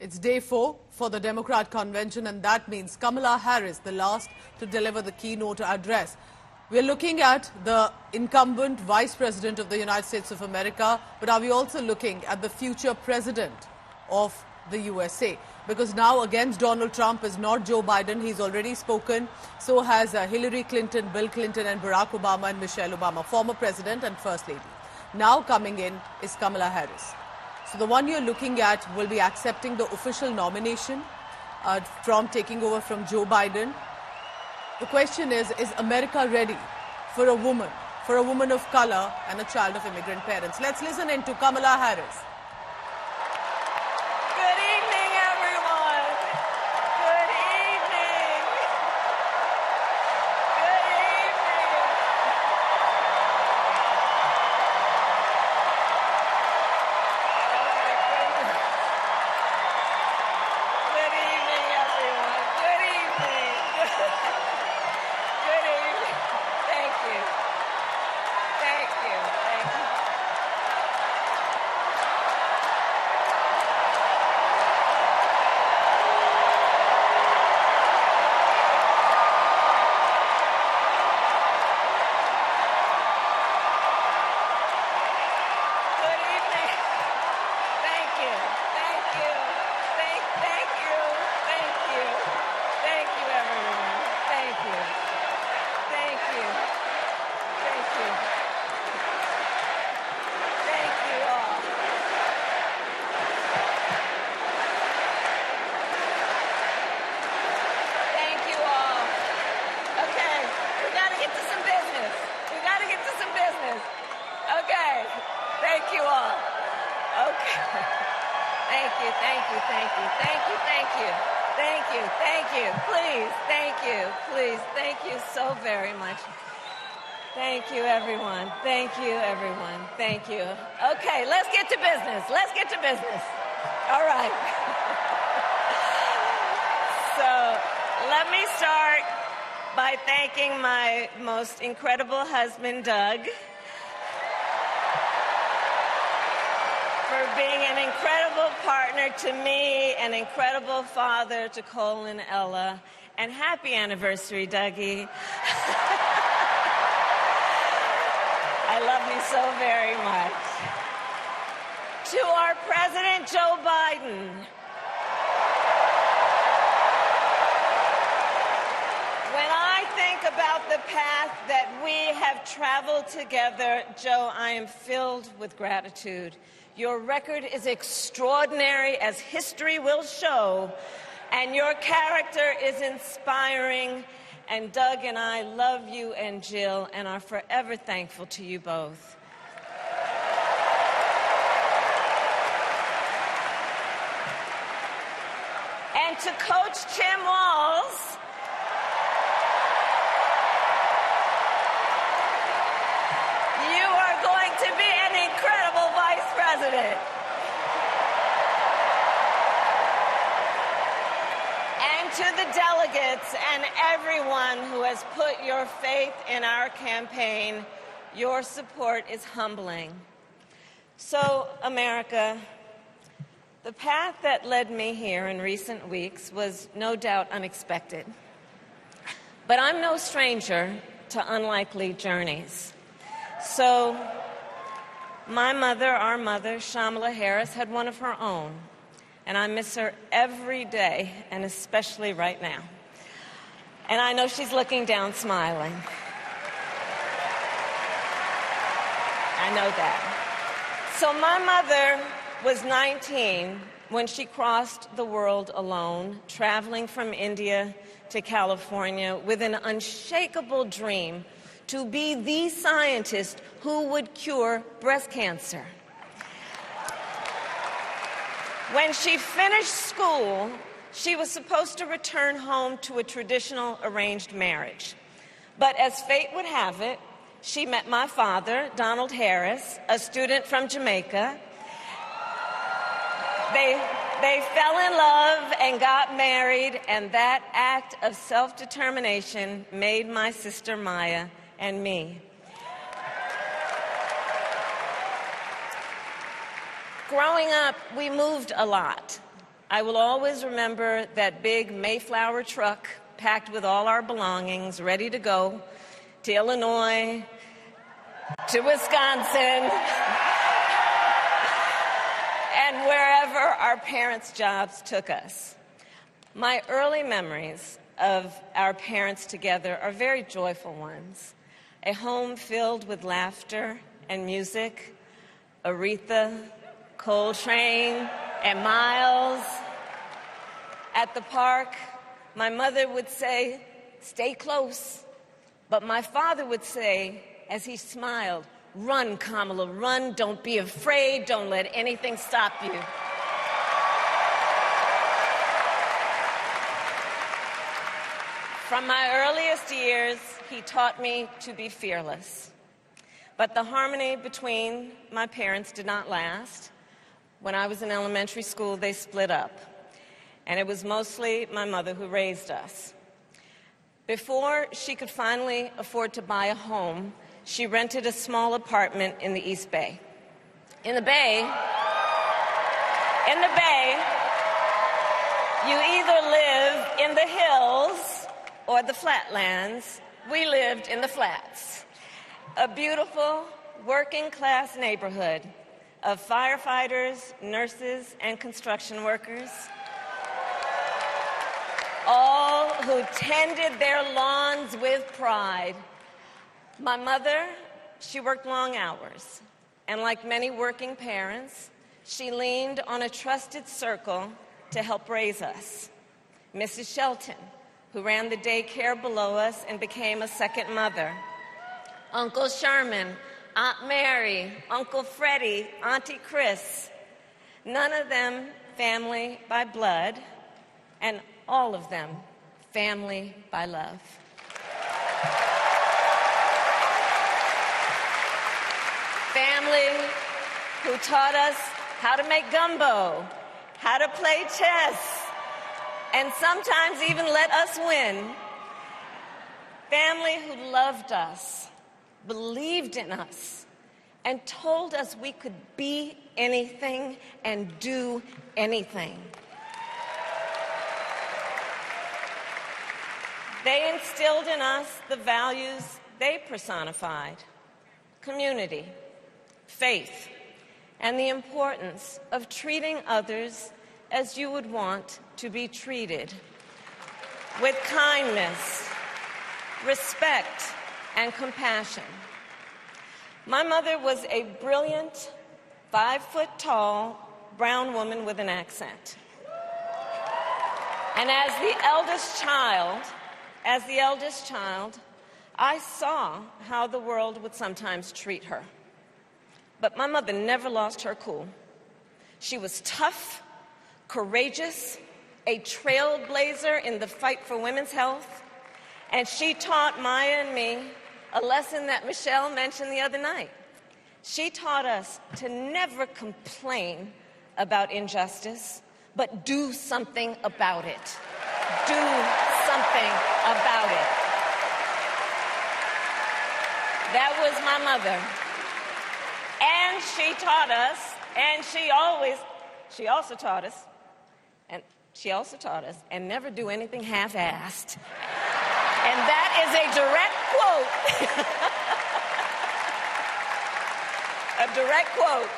It's day 4 for the Democrat convention, and that means Kamala Harris, the last to deliver the keynote address. We're looking at the incumbent Vice President of the United States of America, but are we also looking at the future President of the USA? Because now against Donald Trump is not Joe Biden. He's already spoken. So has Hillary Clinton, Bill Clinton and Barack Obama and Michelle Obama, former President and First Lady. Now coming in is Kamala Harris. So the one you're looking at will be accepting the official nomination from taking over from Joe Biden. The question is America ready for a woman of color and a child of immigrant parents? Let's listen in to Kamala Harris. Good evening, everyone. Good evening. Good evening. Good evening, everyone. Good evening. Good evening. Thank you. Thank you. Thank you. Good evening. Thank you. Thank you. Thank you. Thank you. Thank you, everyone. Thank you. Thank you. Thank you. Thank you all. Thank you all. Okay, we gotta get to some business. We gotta get to some business. Okay, thank you all. Okay. Thank you, thank you, thank you, thank you, thank you, thank you, thank you, please, thank you, please, thank you so very much. Thank you, everyone. Thank you, everyone. Thank you. Okay, let's get to business. Let's get to business. All right. So let me start by thanking my most incredible husband, Doug, for being an incredible partner to me, an incredible father to Cole and Ella, and happy anniversary, Dougie. I love you so very much. To our President, Joe Biden. When I think about the path that we have traveled together, Joe, I am filled with gratitude. Your record is extraordinary, as history will show, and your character is inspiring. And Doug and I love you and Jill and are forever thankful to you both. And to Coach Tim Walz, you are going to be an incredible vice president. And to the delegates and everyone who has put your faith in our campaign, your support is humbling. So, America, the path that led me here in recent weeks was no doubt unexpected. But I'm no stranger to unlikely journeys. So, my mother, our mother, Kamala Harris, had one of her own. And I miss her every day, and especially right now. And I know she's looking down, smiling. I know that. So my mother was 19 when she crossed the world alone, traveling from India to California with an unshakable dream to be the scientist who would cure breast cancer. When she finished school, she was supposed to return home to a traditional arranged marriage. But as fate would have it, she met my father, Donald Harris, a student from Jamaica. They fell in love and got married, and that act of self-determination made my sister Maya and me. Growing up, we moved a lot. I will always remember that big Mayflower truck packed with all our belongings, ready to go to Illinois, to Wisconsin, and wherever our parents' jobs took us. My early memories of our parents together are very joyful ones. A home filled with laughter and music, Aretha, Coltrane, and Miles. At the park, my mother would say, "Stay close." But my father would say, as he smiled, "Run, Kamala, run. Don't be afraid. Don't let anything stop you." From my earliest years, he taught me to be fearless. But the harmony between my parents did not last. When I was in elementary school, they split up. And it was mostly my mother who raised us. Before she could finally afford to buy a home, she rented a small apartment in the East Bay. In the Bay, you either live in the hills or the flatlands. We lived in the flats. A beautiful working-class neighborhood of firefighters, nurses, and construction workers, all who tended their lawns with pride. My mother, she worked long hours, and like many working parents, she leaned on a trusted circle to help raise us. Mrs. Shelton, who ran the daycare below us and became a second mother. Uncle Sherman, Aunt Mary, Uncle Freddie, Auntie Chris. None of them family by blood, and all of them family by love. Family who taught us how to make gumbo, how to play chess, and sometimes even let us win. Family who loved us, believed in us, and told us we could be anything and do anything. They instilled in us the values they personified: community, faith, and the importance of treating others as you would want to be treated, with kindness, respect, and compassion. My mother was a brilliant, 5-foot-tall, brown woman with an accent. And as the eldest child, I saw how the world would sometimes treat her. But my mother never lost her cool. She was tough, courageous, a trailblazer in the fight for women's health, and she taught Maya and me a lesson that Michelle mentioned the other night. She taught us to never complain about injustice, but do something about it. Do something about it. That was my mother. And she taught us, and she also taught us, and never do anything half-assed. And that is a direct quote. A direct quote